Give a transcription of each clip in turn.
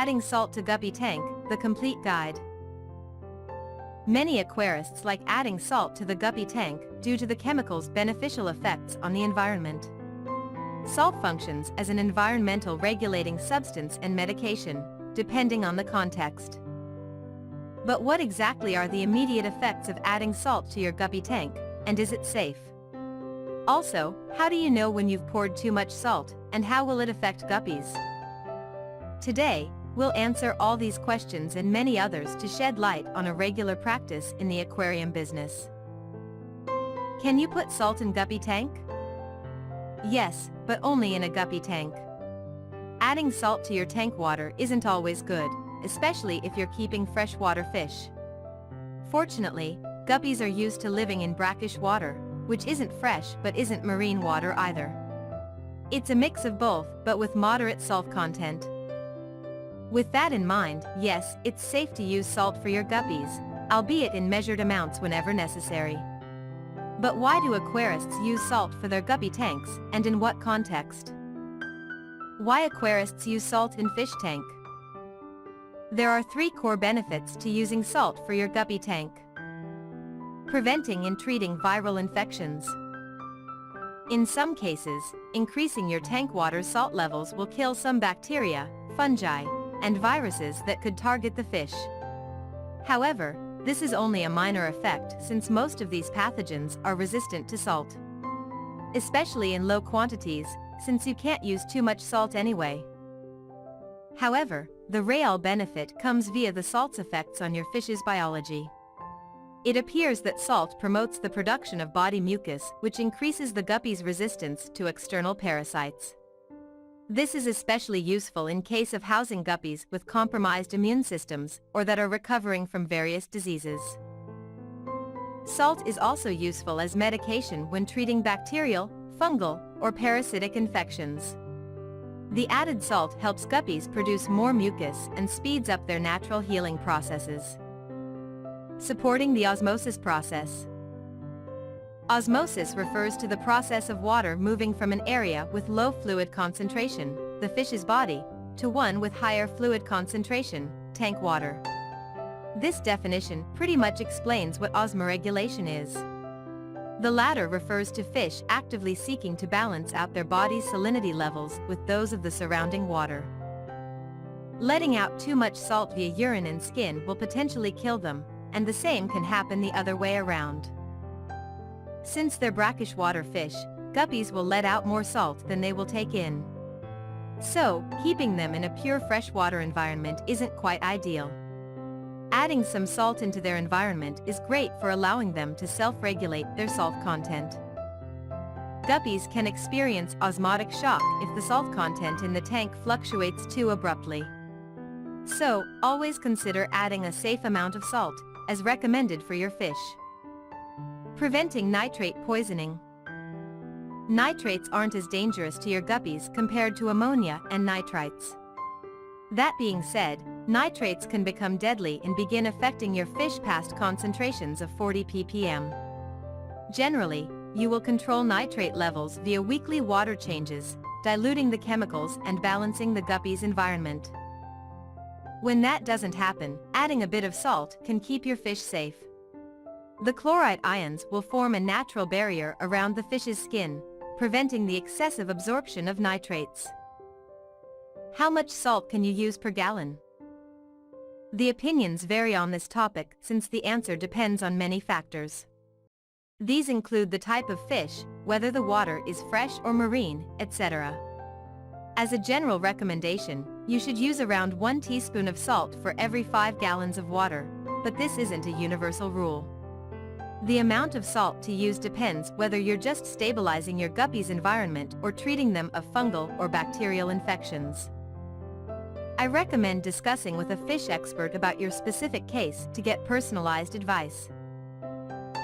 Adding salt to guppy tank, the complete guide. Many aquarists like adding salt to the guppy tank due to the chemical's beneficial effects on the environment. Salt functions as an environmental regulating substance and medication, depending on the context. But what exactly are the immediate effects of adding salt to your guppy tank, and is it safe? Also, how do you know when you've poured too much salt, and how will it affect guppies? Today, we'll answer all these questions and many others to shed light on a regular practice in the aquarium business. Can you put salt in guppy tank? Yes, but only in a guppy tank. Adding salt to your tank water isn't always good, especially if you're keeping freshwater fish. Fortunately, guppies are used to living in brackish water, which isn't fresh but isn't marine water either. It's a mix of both, but with moderate salt content. With that in mind, yes, it's safe to use salt for your guppies, albeit in measured amounts whenever necessary. But why do aquarists use salt for their guppy tanks, and in what context? Why aquarists use salt in fish tank? There are 3 core benefits to using salt for your guppy tank. Preventing and treating viral infections. In some cases, increasing your tank water's salt levels will kill some bacteria, fungi, and viruses that could target the fish. However, this is only a minor effect since most of these pathogens are resistant to salt. Especially in low quantities, since you can't use too much salt anyway. However, the real benefit comes via the salt's effects on your fish's biology. It appears that salt promotes the production of body mucus, which increases the guppy's resistance to external parasites. This is especially useful in case of housing guppies with compromised immune systems or that are recovering from various diseases. Salt is also useful as medication when treating bacterial, fungal, or parasitic infections. The added salt helps guppies produce more mucus and speeds up their natural healing processes. Supporting the osmosis process. Osmosis refers to the process of water moving from an area with low fluid concentration, the fish's body, to one with higher fluid concentration, tank water. This definition pretty much explains what osmoregulation is. The latter refers to fish actively seeking to balance out their body's salinity levels with those of the surrounding water. Letting out too much salt via urine and skin will potentially kill them, and the same can happen the other way around. Since they're brackish water fish, guppies will let out more salt than they will take in. So, keeping them in a pure freshwater environment isn't quite ideal. Adding some salt into their environment is great for allowing them to self-regulate their salt content. Guppies can experience osmotic shock if the salt content in the tank fluctuates too abruptly. So, always consider adding a safe amount of salt, as recommended for your fish. Preventing nitrate poisoning. Nitrates aren't as dangerous to your guppies compared to ammonia and nitrites. That being said, nitrates can become deadly and begin affecting your fish past concentrations of 40 ppm. Generally, you will control nitrate levels via weekly water changes, diluting the chemicals and balancing the guppy's environment. When that doesn't happen, adding a bit of salt can keep your fish safe. The chloride ions will form a natural barrier around the fish's skin, preventing the excessive absorption of nitrates. How much salt can you use per gallon? The opinions vary on this topic since the answer depends on many factors. These include the type of fish, whether the water is fresh or marine, etc. As a general recommendation, you should use around 1 teaspoon of salt for every 5 gallons of water, but this isn't a universal rule. The amount of salt to use depends whether you're just stabilizing your guppy's environment or treating them of fungal or bacterial infections. I recommend discussing with a fish expert about your specific case to get personalized advice.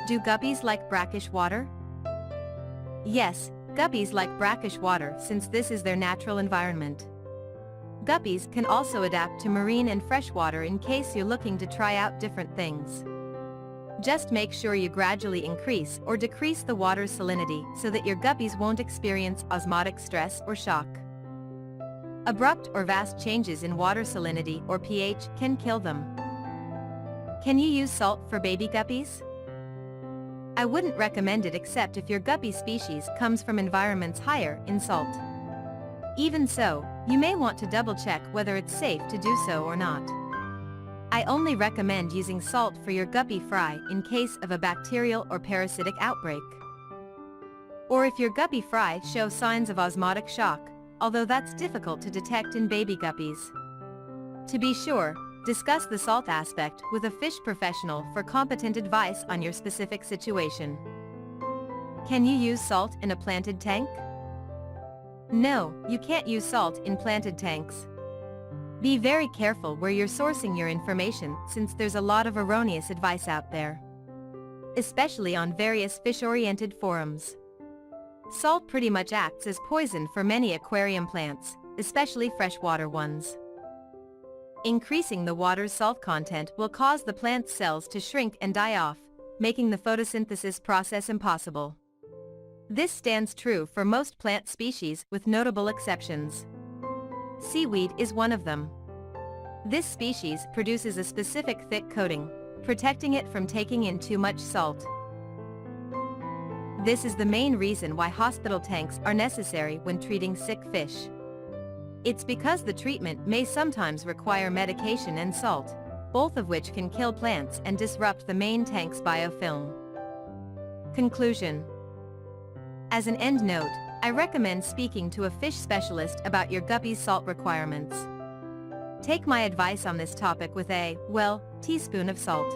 Do guppies like brackish water? Yes, guppies like brackish water since this is their natural environment. Guppies can also adapt to marine and freshwater in case you're looking to try out different things. Just make sure you gradually increase or decrease the water's salinity so that your guppies won't experience osmotic stress or shock. Abrupt or vast changes in water salinity or pH can kill them. Can you use salt for baby guppies? I wouldn't recommend it except if your guppy species comes from environments higher in salt. Even so, you may want to double-check whether it's safe to do so or not. I only recommend using salt for your guppy fry in case of a bacterial or parasitic outbreak. Or if your guppy fry show signs of osmotic shock, although that's difficult to detect in baby guppies. To be sure, discuss the salt aspect with a fish professional for competent advice on your specific situation. Can you use salt in a planted tank? No, you can't use salt in planted tanks. Be very careful where you're sourcing your information since there's a lot of erroneous advice out there, especially on various fish-oriented forums. Salt pretty much acts as poison for many aquarium plants, especially freshwater ones. Increasing the water's salt content will cause the plant's cells to shrink and die off, making the photosynthesis process impossible. This stands true for most plant species with notable exceptions. Seaweed is one of them. This species produces a specific thick coating, protecting it from taking in too much salt. This is the main reason why hospital tanks are necessary when treating sick fish. It's because the treatment may sometimes require medication and salt, both of which can kill plants and disrupt the main tank's biofilm. Conclusion. As an end note, I recommend speaking to a fish specialist about your guppy's salt requirements. Take my advice on this topic with a, well, teaspoon of salt.